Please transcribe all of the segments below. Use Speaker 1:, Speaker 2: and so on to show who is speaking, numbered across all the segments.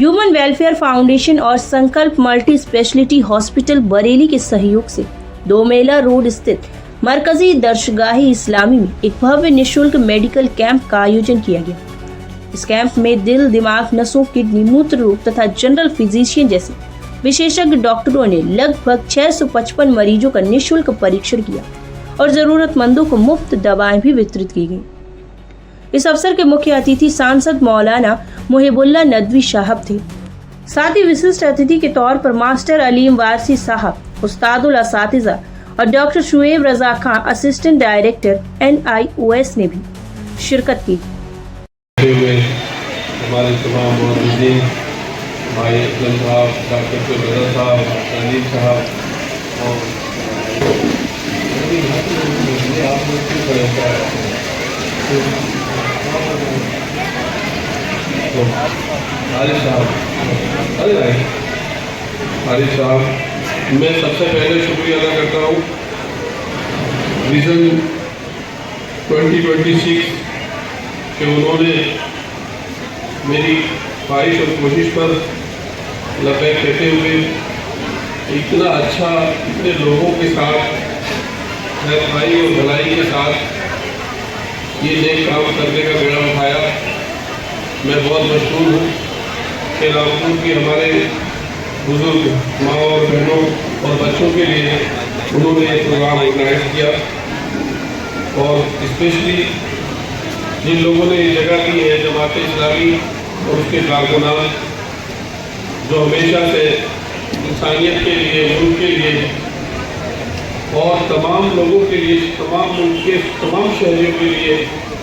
Speaker 1: Human welfare foundation और संकल्प multi speciality hospital Bareilly के सहयोग से 2 मेला रोड स्थित मरकजी दर्शगाही इस्लामी में एक भव्य निःशुल्क मेडिकल कैंप का आयोजन किया गया। इस कैंप में दिल, दिमाग, नसों, किडनी, मूत्र रोग तथा जनरल फिजिशियन जैसे विशेषज्ञ डॉक्टरों ने लगभग 655 मरीजों का निःशुल्क परीक्षण किया और जरूरतमंदों को मुफ्त दवाएं भी वितरित की गई। इस अवसर के मुख्य अतिथि सांसद मौलाना मुहिबुल्लाह नदवी साहब थे। साथ ही विशिष्ट अतिथि के तौर पर मास्टर अलीम वारसी साहब, उस्तादुल असातिज़ा और doctor Shoaib Raza Khan, assistant director NIOS ने भी शिरकत की।
Speaker 2: हमारे तमाम मौजूदीन भाई असलम साहब, डॉक्टर शुएब साहब, अलीम साहब और आरिफ साहब, मैं सबसे पहले शुक्रिया अदा करता हूँ विजन 2026 कि उन्होंने मेरी ख्वाहिश और कोशिश पर लबैक कहते हुए इतना अच्छा, इतने लोगों के साथ खैरखाई और भलाई के साथ ये नेक काम करने का बेड़ा उठाया। मैं बहुत मशहूर हूँ कि रामपुर की हमारे बुजुर्ग माँ और बहनों और बच्चों के लिए उन्होंने ये प्रोग्राम ऑर्गेनाइज किया और स्पेशली जिन लोगों ने ये जगह दी है, जमात इस्लामी और उसके कारकुनान, जो हमेशा से इंसानियत के लिए, मुल्क के लिए और तमाम लोगों के लिए, तमाम मुल्क के तमाम शहरियों के लिए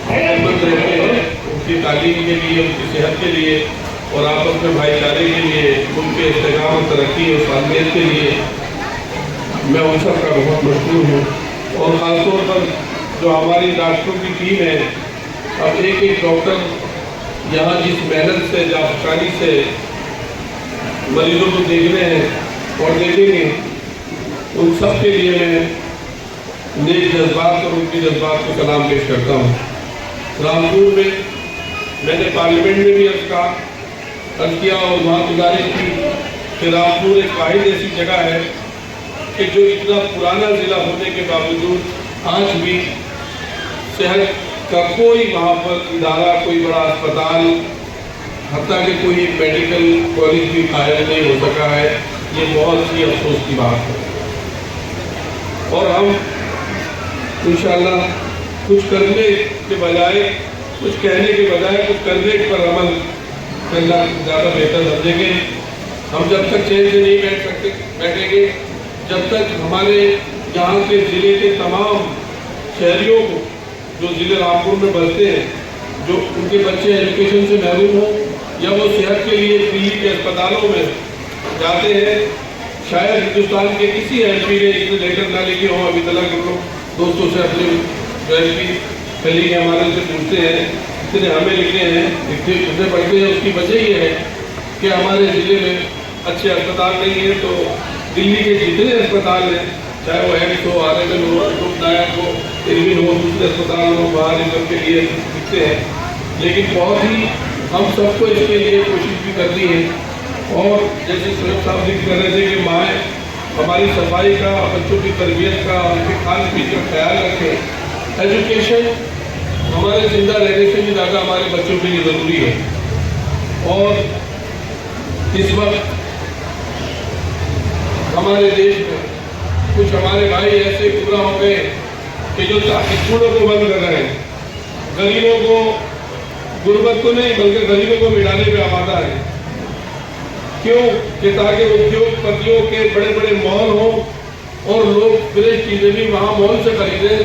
Speaker 2: खिदमत रहते हैं, उनकी तालीम के लिए, उनकी सेहत के लिए और आपस में भाईचारे के लिए, उनके इस्तेकाम, तरक्की और सालमियत के लिए मैं उन सब का बहुत मशहूर हूँ। और ख़ासतौर पर जो हमारी डॉक्टरों की टीम है, अब एक डॉक्टर यहाँ जिस मेहनत से, जाफकारी से मरीजों को देखने हैं और देखेंगे, उन सब के लिए मैं नेक जज्बात और उनके जज्बात को सलाम पेश करता हूँ। रामपुर में मैंने पार्लियामेंट में भी अर्ज किया और वहाँ गुजारिश की कि रामपुर एक वाहिद ऐसी जगह है कि जो इतना पुराना ज़िला होने के बावजूद आज भी सेहत का कोई वहाँ पर इदारा, कोई बड़ा अस्पताल, हत्ता कि कोई मेडिकल कॉलेज भी कायम नहीं हो सका है। ये बहुत ही अफसोस की बात है और हम इंशाअल्लाह कुछ करने के बजाय, कुछ कहने के बजाय कुछ करने पर अमल करना ज़्यादा बेहतर समझेंगे। हम जब तक चैन से नहीं बैठेंगे, जब तक हमारे यहाँ के ज़िले के तमाम शहरियों को, जो ज़िले रामपुर में बसते हैं, जो उनके बच्चे एजुकेशन से महरूम हों या वो सेहत के लिए दिल्ली के अस्पतालों में जाते हैं, शायद हिंदुस्तान के किसी MP ने इतने लेटर ना लिखे हों। अभी तक हम लोग दोस्तों से अपने जो MP कलीग हमारे से पूछते हैं, इतने हमें लिखे हैं, इतने पढ़ते हैं। उसकी वजह ये है कि हमारे ज़िले में अच्छे अस्पताल नहीं है, तो दिल्ली के जितने अस्पताल हैं, चाहे वो एम्स हो, RML हो, नायक हो, इरविन हो, दूसरे अस्पताल हो, बाहर इन के लिए दिखते हैं, लेकिन बहुत ही हम सबको इसके लिए कोशिश भी करनी है। और जैसे सुरेश साहब जिक्र कर रहे थे कि माएँ हमारी सफाई का, बच्चों की तरबियत का, उनके खान पीन का ख्याल रखें। एजुकेशन हमारे जिंदा रहने से भी ज़्यादा हमारे बच्चों के लिए ज़रूरी है। और इस वक्त हमारे देश में कुछ हमारे भाई ऐसे पूरा हो गए कि जो स्कूलों को बंद कर रहे हैं, गरीबों को, गुर्बत को नहीं बल्कि गरीबों को मिटाने पे आमादा है। क्यों? कि ताकि उद्योगपतियों के बड़े बड़े मॉल हों और लोग फ्रेश चीज़ें भी वहाँ मॉल से खरीदें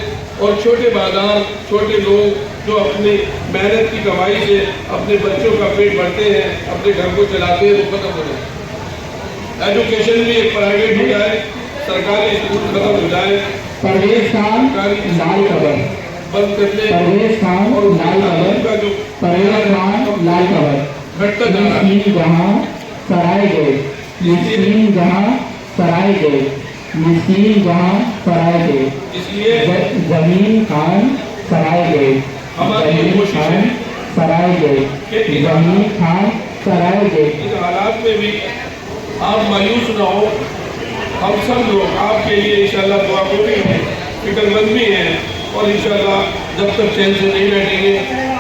Speaker 2: और छोटे बाजार, छोटे लोग जो अपनी मेहनत की कमाई से अपने बच्चों का पेट भरते हैं, अपने घर को चलाते हैं, वो खत्म हो जाए। एजुकेशन भी एक प्राइवेट हो जाए, सरकारी स्कूल खत्म हो जाए,
Speaker 3: परवेज खान लाल कबर
Speaker 2: बंद कर ले,
Speaker 3: परवेज खान
Speaker 2: और
Speaker 3: लाल कबर
Speaker 2: का जो
Speaker 3: परवेज खान लाल कबर
Speaker 2: घटता जा रहा है।
Speaker 3: जहाँ सराय गए, मुस्लिम जहाँ सराय गए, मुस्लिम जहाँ सराय गए,
Speaker 2: इसलिए
Speaker 3: जमीन खान सराय गए,
Speaker 2: हमारी
Speaker 3: जमीन
Speaker 2: कोशिश
Speaker 3: खान
Speaker 2: है
Speaker 3: सराय गए, जमीन खान सराय गए।
Speaker 2: इन हालात में भी आप मायूस ना हो। हम सब लोग आपके लिए इंशाल्लाह दुआ को भी हैं, फिक्रमंद भी हैं और इंशाल्लाह जब तक चैन से नहीं बैठेंगे,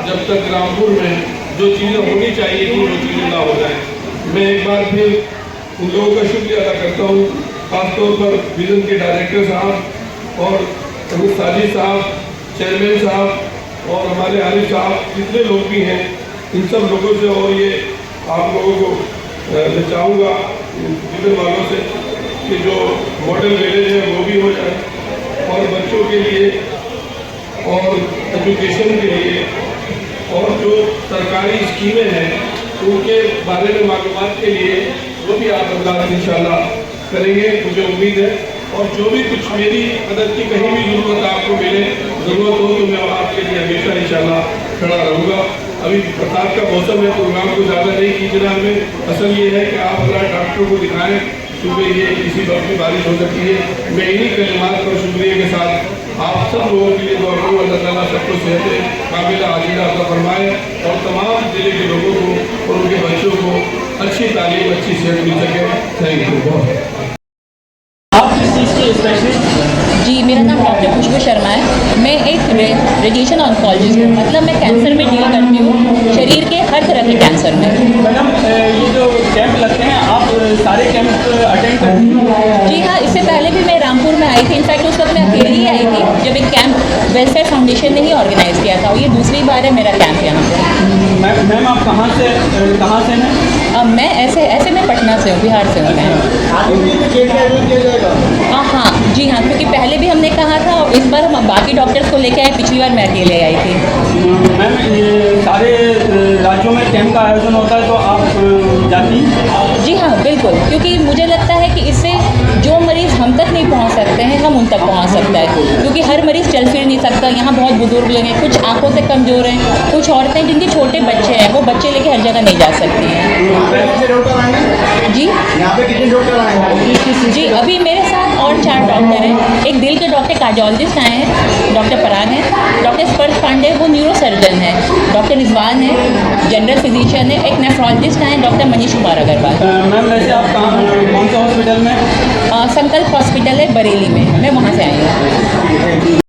Speaker 2: जब तक रामपुर में जो चीज़ें होनी चाहिए थी वो चीज़ें ना हो जाए। मैं एक बार फिर उन लोगों का शुक्रिया अदा करता हूँ, खासतौर पर विजन के डायरेक्टर साहब और अमित साजिद साहब, चेयरमैन साहब और हमारे आरिफ साहब, जितने लोग भी हैं इन सब लोगों से। और ये आप लोगों को मैं चाहूँगा विजन वालों से कि जो मॉडल विलेज है वो भी हो जाए और बच्चों के लिए और एजुकेशन के लिए और जो सरकारी स्कीमें हैं उनके बारे में मालूमात के लिए वो भी आप अल्लाह इंशाल्लाह करेंगे, मुझे उम्मीद है। और जो भी कुछ मेरी मदद की कहीं भी ज़रूरत आपको मिले, ज़रूरत हो तो मैं आपके लिए हमेशा इंशाल्लाह खड़ा रहूँगा। अभी बरसात का मौसम है, प्रोग्राम को ज़्यादा नहीं खींचना हमें। असल ये है कि आप अल्लाह डॉक्टर को दिखाएं, सुबह ये किसी वक्त भी बारिश हो सकती है। मैं इन्हीं कलिमात और शुक्रिया के साथ आप सब लोगों के लिए दुआ करूँ, अल्लाह ताला सबको सेहत काबिल आजीला अता फरमाए और तमाम ज़िले के लोगों को और उनके बच्चों को अच्छी तालीम, अच्छी सेहत मिल सके। Thank you.
Speaker 4: आप किस चीज़ के स्पेशलिस्ट?
Speaker 5: जी, मेरा नाम डॉक्टर खुशबू शर्मा है। मैं एक रेडिएशन ऑन्कोलॉजिस्ट हूँ, मतलब मैं कैंसर में डील करती हूँ, शरीर के हर तरह के कैंसर में।
Speaker 4: मैडम, ये जो कैंप लगते हैं आप सारे कैंप अटेंड करती हैं?
Speaker 5: जी हाँ, इससे पहले भी मैं रामपुर में आई थी। इनफैक्ट उस वक्त मैं अकेली ही आई थी जब एक कैंप वेलफेयर फाउंडेशन ने ही ऑर्गेनाइज़ किया था। और ये दूसरी बार है मेरा कैंप यहाँ पे।
Speaker 4: मैम आप कहाँ से हैं?
Speaker 5: मैं ऐसे मैं पटना से हूँ, बिहार से हूँ मैं। हाँ जी हाँ, क्योंकि पहले भी हमने कहा था और इस बार हम बाकी डॉक्टर्स को लेके आए, पिछली बार मैं अकेले आई थी।
Speaker 4: मैम, ये सारे राज्यों में कैंप का आयोजन होता है तो आप जाती हैं?
Speaker 5: जी हाँ, बिल्कुल, क्योंकि मुझे लगता है कि इससे जो मरीज़ हम तक नहीं पहुंच सकते हैं, हम उन तक पहुंच सकता है। क्योंकि हर मरीज़ चल फिर नहीं सकता। यहाँ बहुत बुजुर्ग लोग हैं, कुछ आंखों से कमज़ोर हैं, कुछ औरतें जिनके छोटे बच्चे हैं, वो बच्चे लेके हर जगह नहीं जा सकती हैं। जी
Speaker 6: यहाँ पे कितने डॉक्टर आए हैं?
Speaker 5: जी, अभी मेरे साथ और 4 डॉक्टर हैं। एक दिल के डॉक्टर कार्डियोलॉजिस्ट आए हैं, डॉक्टर पराग हैं। डॉक्टर स्पर्श पांडे वो न्यूरो सर्जन हैं। डॉक्टर रिजवान है, जनरल फिजिशियन है। एक नेफ्रोलॉजिस्ट हैं, डॉक्टर मनीष कुमार अग्रवाल।
Speaker 4: मैम, वैसे आप कौन से हॉस्पिटल में?
Speaker 5: संकल्प हॉस्पिटल है बरेली में, मैं वहाँ से आई हूँ।